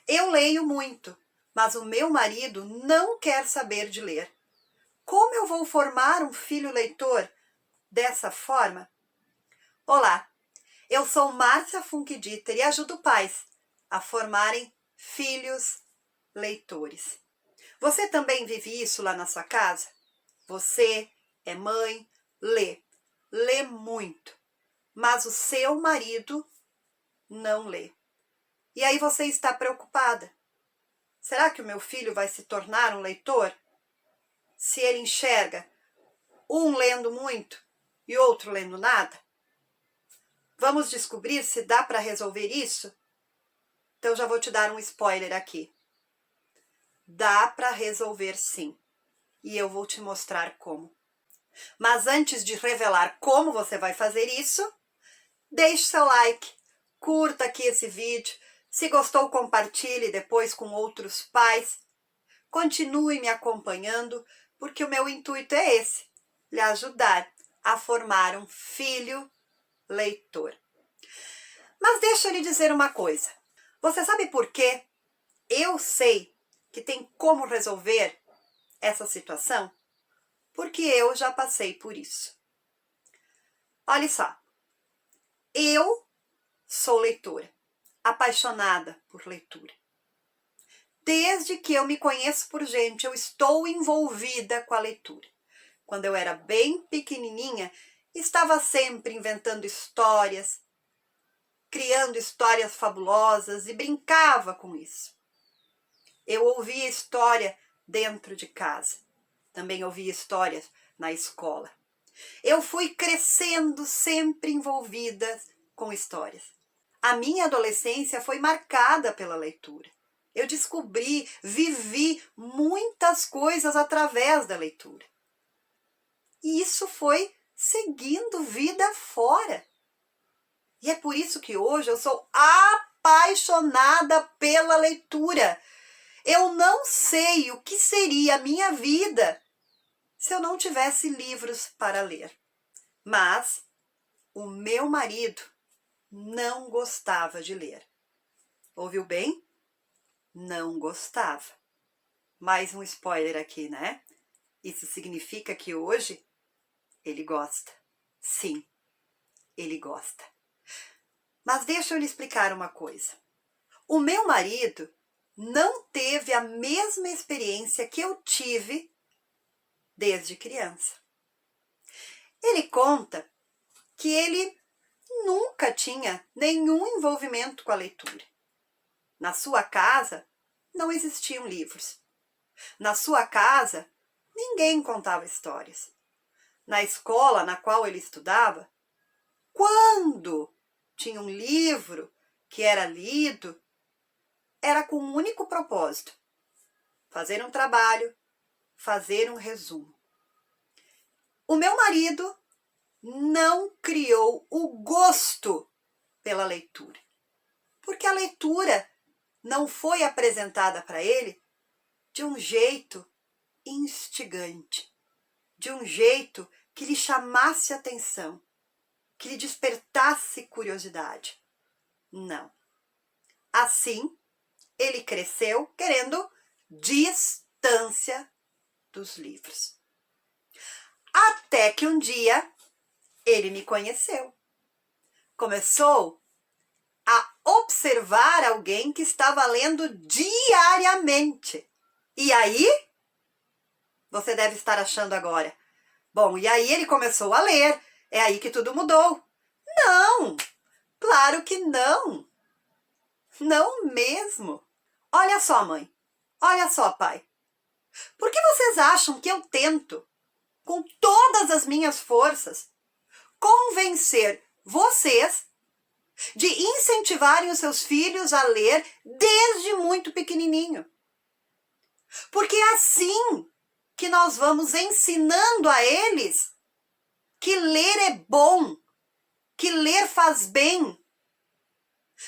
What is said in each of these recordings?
Eu leio muito, mas o meu marido não quer saber de ler. Como eu vou formar um filho leitor dessa forma? Olá, eu sou Márcia Funkdieter e ajudo pais a formarem filhos leitores. Você também vive isso lá na sua casa? Você é mãe, lê muito, mas o seu marido não lê. E aí você está preocupada. Será que o meu filho vai se tornar um leitor? Se ele enxerga um lendo muito e outro lendo nada? Vamos descobrir se dá para resolver isso? Então já vou te dar um spoiler aqui. Dá para resolver sim. E eu vou te mostrar como. Mas antes de revelar como você vai fazer isso, deixe seu like, curta aqui esse vídeo. Se gostou, compartilhe depois com outros pais. Continue me acompanhando, porque o meu intuito é esse, lhe ajudar a formar um filho leitor. Mas deixa eu lhe dizer uma coisa. Você sabe por quê? Eu sei que tem como resolver essa situação, porque eu já passei por isso. Olha só, eu sou leitora, apaixonada por leitura. Desde que eu me conheço por gente, eu estou envolvida com a leitura. Quando eu era bem pequenininha, estava sempre inventando histórias, criando histórias fabulosas e brincava com isso. Eu ouvia história dentro de casa. Também ouvia histórias na escola. Eu fui crescendo sempre envolvida com histórias. A minha adolescência foi marcada pela leitura. Eu descobri, vivi muitas coisas através da leitura. E isso foi seguindo vida fora. E é por isso que hoje eu sou apaixonada pela leitura. Eu não sei o que seria a minha vida se eu não tivesse livros para ler. Mas o meu marido não gostava de ler. Ouviu bem? Não gostava. Mais um spoiler aqui, né? Isso significa que hoje ele gosta. Sim, ele gosta. Mas deixa eu lhe explicar uma coisa. O meu marido não teve a mesma experiência que eu tive desde criança. Ele conta que ele nunca tinha nenhum envolvimento com a leitura. Na sua casa não existiam livros. Na sua casa ninguém contava histórias. Na escola na qual ele estudava, quando tinha um livro que era lido, era com um único propósito: fazer um trabalho, fazer um resumo. O meu marido não criou o gosto pela leitura, porque a leitura não foi apresentada para ele de um jeito instigante, de um jeito que lhe chamasse atenção, que lhe despertasse curiosidade. Não. Assim, ele cresceu querendo distância dos livros. Até que um dia ele me conheceu. Começou a observar alguém que estava lendo diariamente. E aí, você deve estar achando agora, bom, e aí ele começou a ler, é aí que tudo mudou. Não, claro que não. Não mesmo. Olha só, mãe, olha só, pai. Por que vocês acham que eu tento, com todas as minhas forças, convencer vocês de incentivarem os seus filhos a ler desde muito pequenininho? Porque é assim que nós vamos ensinando a eles que ler é bom, que ler faz bem.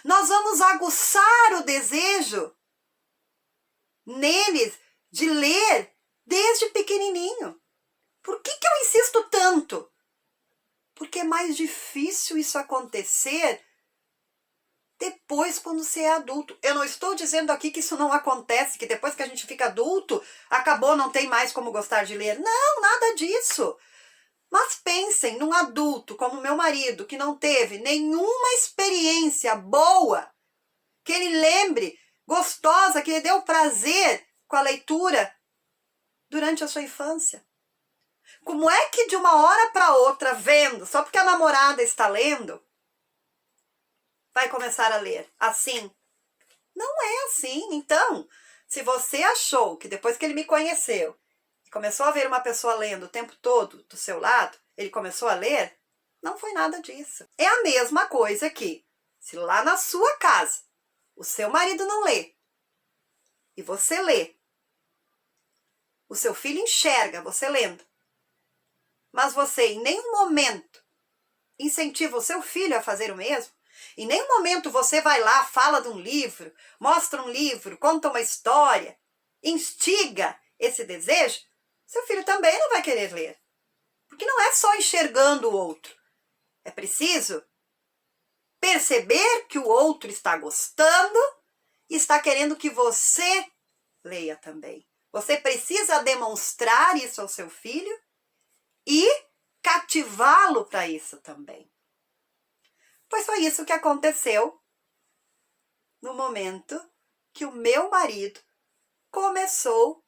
Nós vamos aguçar o desejo neles de ler desde pequenininho. Por que eu insisto tanto? Porque é mais difícil isso acontecer depois quando você é adulto. Eu não estou dizendo aqui que isso não acontece, que depois que a gente fica adulto, acabou, não tem mais como gostar de ler. Não, nada disso. Mas pensem num adulto como meu marido, que não teve nenhuma experiência boa, que ele lembre, gostosa, que lhe deu prazer com a leitura durante a sua infância. Como é que de uma hora para outra, vendo, só porque a namorada está lendo, vai começar a ler assim? Não é assim. Então, se você achou que depois que ele me conheceu, e começou a ver uma pessoa lendo o tempo todo do seu lado, ele começou a ler, não foi nada disso. É a mesma coisa que, se lá na sua casa, o seu marido não lê, e você lê, o seu filho enxerga você lendo, mas você em nenhum momento incentiva o seu filho a fazer o mesmo, em nenhum momento você vai lá, fala de um livro, mostra um livro, conta uma história, instiga esse desejo, seu filho também não vai querer ler. Porque não é só enxergando o outro. É preciso perceber que o outro está gostando e está querendo que você leia também. Você precisa demonstrar isso ao seu filho e cativá-lo para isso também. Pois foi isso que aconteceu no momento que o meu marido começou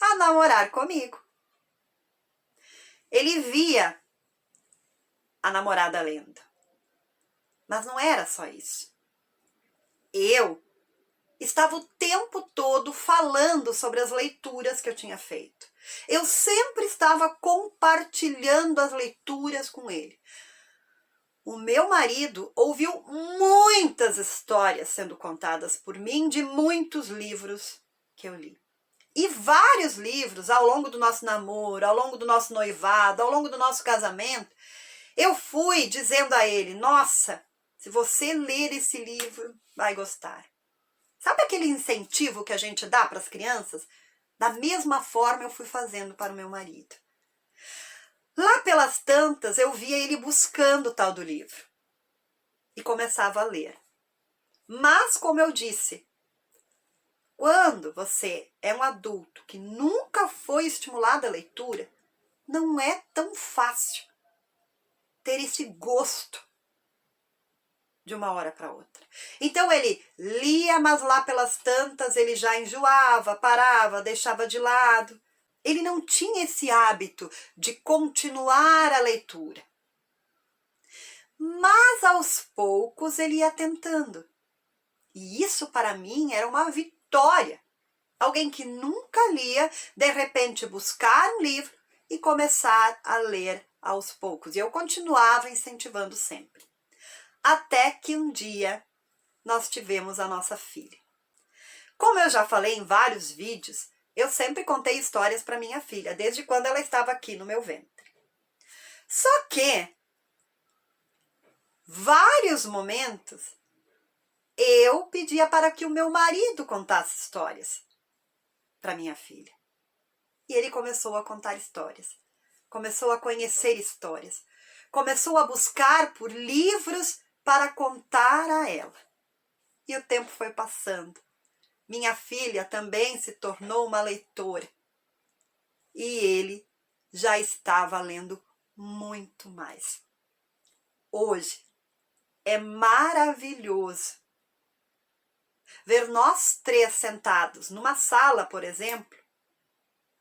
a namorar comigo. Ele via a namorada lendo. Mas não era só isso. Eu estava o tempo todo falando sobre as leituras que eu tinha feito. Eu sempre estava compartilhando as leituras com ele. O meu marido ouviu muitas histórias sendo contadas por mim de muitos livros que eu li. E vários livros ao longo do nosso namoro, ao longo do nosso noivado, ao longo do nosso casamento, eu fui dizendo a ele, nossa, se você ler esse livro, vai gostar. Sabe aquele incentivo que a gente dá para as crianças? Da mesma forma eu fui fazendo para o meu marido. Lá pelas tantas, eu via ele buscando o tal do livro. E começava a ler. Mas, como eu disse, quando você é um adulto que nunca foi estimulado à leitura, não é tão fácil ter esse gosto de uma hora para outra. Então ele lia, mas lá pelas tantas ele já enjoava, parava, deixava de lado. Ele não tinha esse hábito de continuar a leitura. Mas aos poucos ele ia tentando. E isso para mim era uma vitória. Alguém que nunca lia, de repente buscar um livro e começar a ler aos poucos. E eu continuava incentivando sempre. Até que um dia nós tivemos a nossa filha. Como eu já falei em vários vídeos, eu sempre contei histórias para minha filha, desde quando ela estava aqui no meu ventre. Só que, vários momentos, eu pedia para que o meu marido contasse histórias para minha filha. E ele começou a contar histórias, começou a conhecer histórias, começou a buscar por livros para contar a ela. E o tempo foi passando. Minha filha também se tornou uma leitora. E ele já estava lendo muito mais. Hoje é maravilhoso ver nós três sentados numa sala, por exemplo,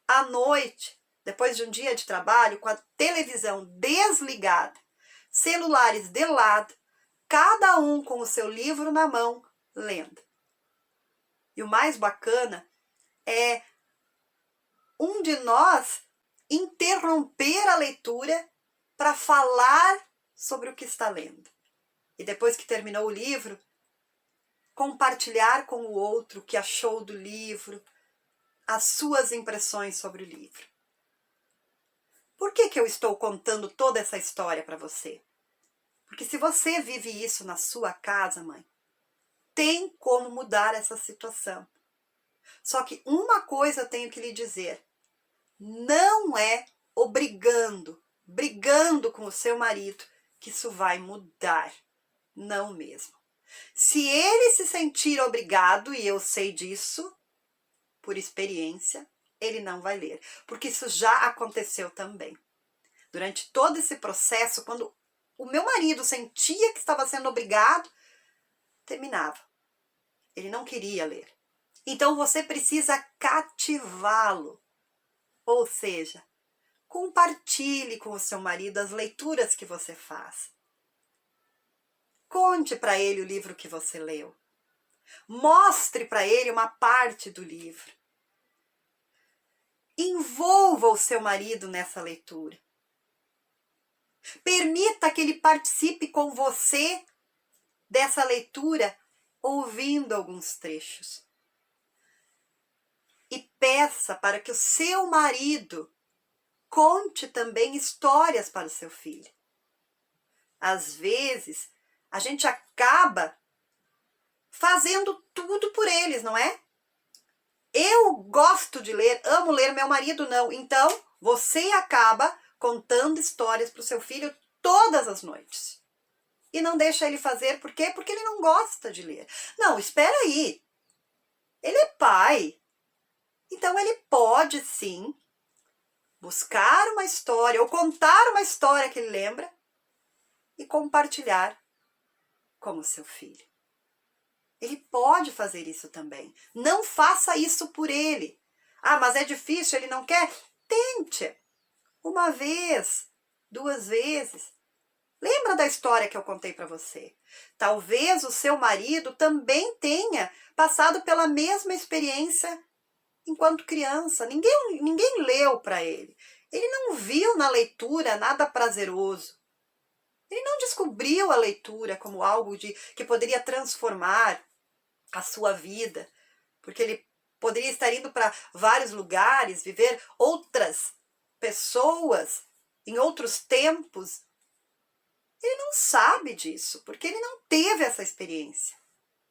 à noite, depois de um dia de trabalho, com a televisão desligada, celulares de lado, cada um com o seu livro na mão, lendo. E o mais bacana é um de nós interromper a leitura para falar sobre o que está lendo. E depois que terminou o livro, compartilhar com o outro o que achou do livro, as suas impressões sobre o livro. Por que eu estou contando toda essa história para você? Porque se você vive isso na sua casa, mãe, tem como mudar essa situação. Só que uma coisa eu tenho que lhe dizer, não é brigando com o seu marido que isso vai mudar. Não mesmo. Se ele se sentir obrigado, e eu sei disso, por experiência, ele não vai ler, porque isso já aconteceu também. Durante todo esse processo, quando o meu marido sentia que estava sendo obrigado, terminava. Ele não queria ler. Então você precisa cativá-lo. Ou seja, compartilhe com o seu marido as leituras que você faz. Conte para ele o livro que você leu. Mostre para ele uma parte do livro. Envolva o seu marido nessa leitura. Permita que ele participe com você dessa leitura, ouvindo alguns trechos. E peça para que o seu marido conte também histórias para o seu filho. Às vezes, a gente acaba fazendo tudo por eles, não é? Eu gosto de ler, amo ler, meu marido não. Então, você acaba contando histórias para o seu filho todas as noites. E não deixa ele fazer, por quê? Porque ele não gosta de ler. Não, espera aí. Ele é pai. Então, ele pode, sim, buscar uma história ou contar uma história que ele lembra e compartilhar com o seu filho. Ele pode fazer isso também. Não faça isso por ele. Ah, mas é difícil, ele não quer? Tente. Uma vez, 2 vezes. Lembra da história que eu contei para você? Talvez o seu marido também tenha passado pela mesma experiência enquanto criança. Ninguém leu para ele. Ele não viu na leitura nada prazeroso. Ele não descobriu a leitura como algo que poderia transformar a sua vida, porque ele poderia estar indo para vários lugares, viver outras pessoas em outros tempos. Ele não sabe disso, porque ele não teve essa experiência.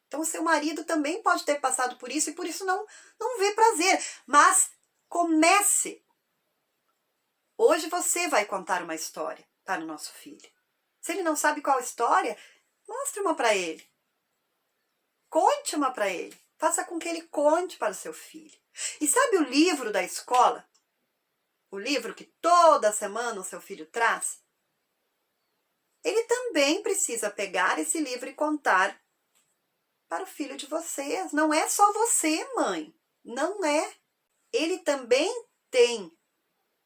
Então, o seu marido também pode ter passado por isso e por isso não vê prazer. Mas comece. Hoje você vai contar uma história para o nosso filho. Se ele não sabe qual história, mostre uma para ele. Conte uma para ele. Faça com que ele conte para o seu filho. E sabe o livro da escola? O livro que toda semana o seu filho traz? Ele também precisa pegar esse livro e contar para o filho de vocês. Não é só você, mãe. Não é. Ele também tem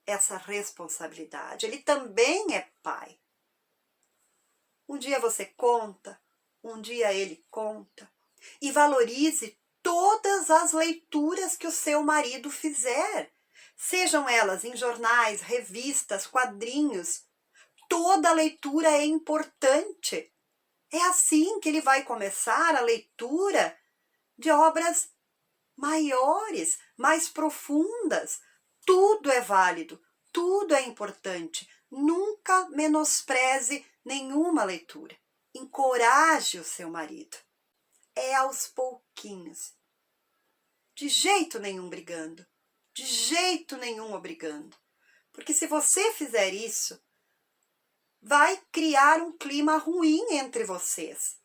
essa responsabilidade. Ele também é pai. Um dia você conta, um dia ele conta. E valorize todas as leituras que o seu marido fizer. Sejam elas em jornais, revistas, quadrinhos. Toda leitura é importante. É assim que ele vai começar a leitura de obras maiores, mais profundas. Tudo é válido, tudo é importante. Nunca menospreze nenhuma leitura. Encoraje o seu marido. É aos pouquinhos. De jeito nenhum brigando. De jeito nenhum obrigando. Porque se você fizer isso, vai criar um clima ruim entre vocês.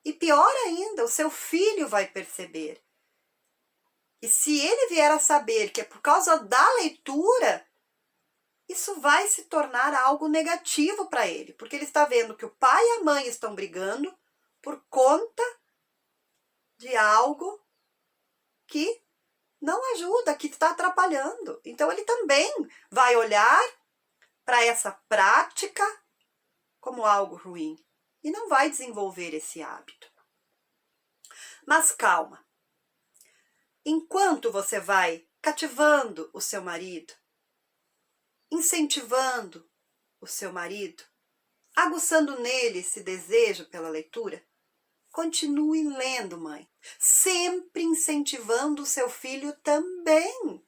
E pior ainda, o seu filho vai perceber. E se ele vier a saber que é por causa da leitura, isso vai se tornar algo negativo para ele. Porque ele está vendo que o pai e a mãe estão brigando por conta de algo que não ajuda, que está atrapalhando. Então ele também vai olhar para essa prática como algo ruim e não vai desenvolver esse hábito. Mas calma. Enquanto você vai cativando o seu marido, incentivando o seu marido, aguçando nele esse desejo pela leitura, continue lendo, mãe. Sempre incentivando o seu filho também.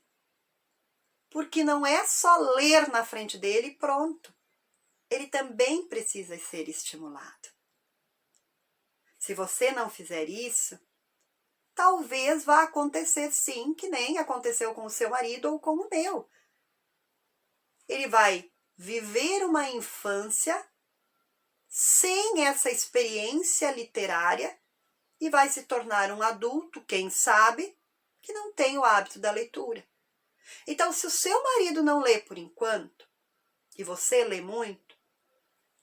Porque não é só ler na frente dele e pronto. Ele também precisa ser estimulado. Se você não fizer isso, talvez vá acontecer sim, que nem aconteceu com o seu marido ou com o meu. Ele vai viver uma infância sem essa experiência literária e vai se tornar um adulto, quem sabe, que não tem o hábito da leitura. Então, se o seu marido não lê por enquanto, e você lê muito,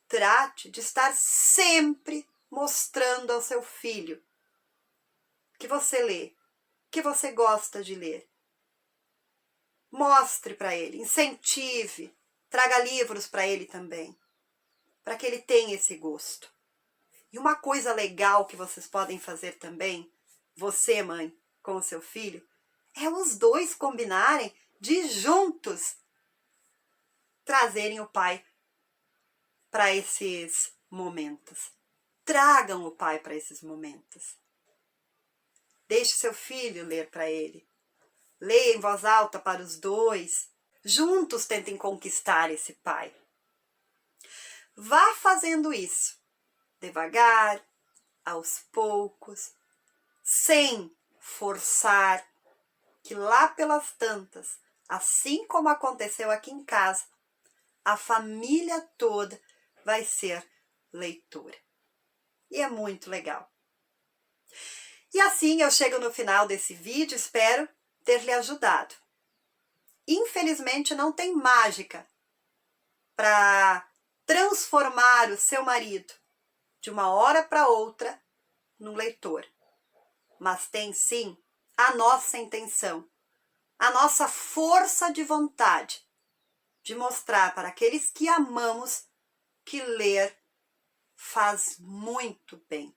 trate de estar sempre mostrando ao seu filho que você lê, que você gosta de ler. Mostre para ele, incentive, traga livros para ele também, para que ele tenha esse gosto. E uma coisa legal que vocês podem fazer também, você, mãe, com o seu filho, é os dois combinarem de juntos trazerem o pai para esses momentos. Tragam o pai para esses momentos. Deixe seu filho ler para ele. Leia em voz alta para os dois. Juntos tentem conquistar esse pai. Vá fazendo isso, devagar, aos poucos, sem forçar, que lá pelas tantas, assim como aconteceu aqui em casa, a família toda vai ser leitora. E é muito legal. E assim eu chego no final desse vídeo, espero ter lhe ajudado. Infelizmente não tem mágica para transformar o seu marido de uma hora para outra num leitor. Mas tem sim a nossa intenção, a nossa força de vontade de mostrar para aqueles que amamos que ler faz muito bem.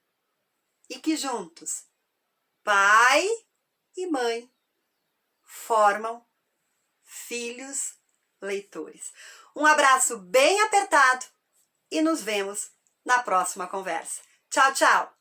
E que juntos, pai e mãe, formam filhos leitores. Um abraço bem apertado e nos vemos na próxima conversa. Tchau, tchau!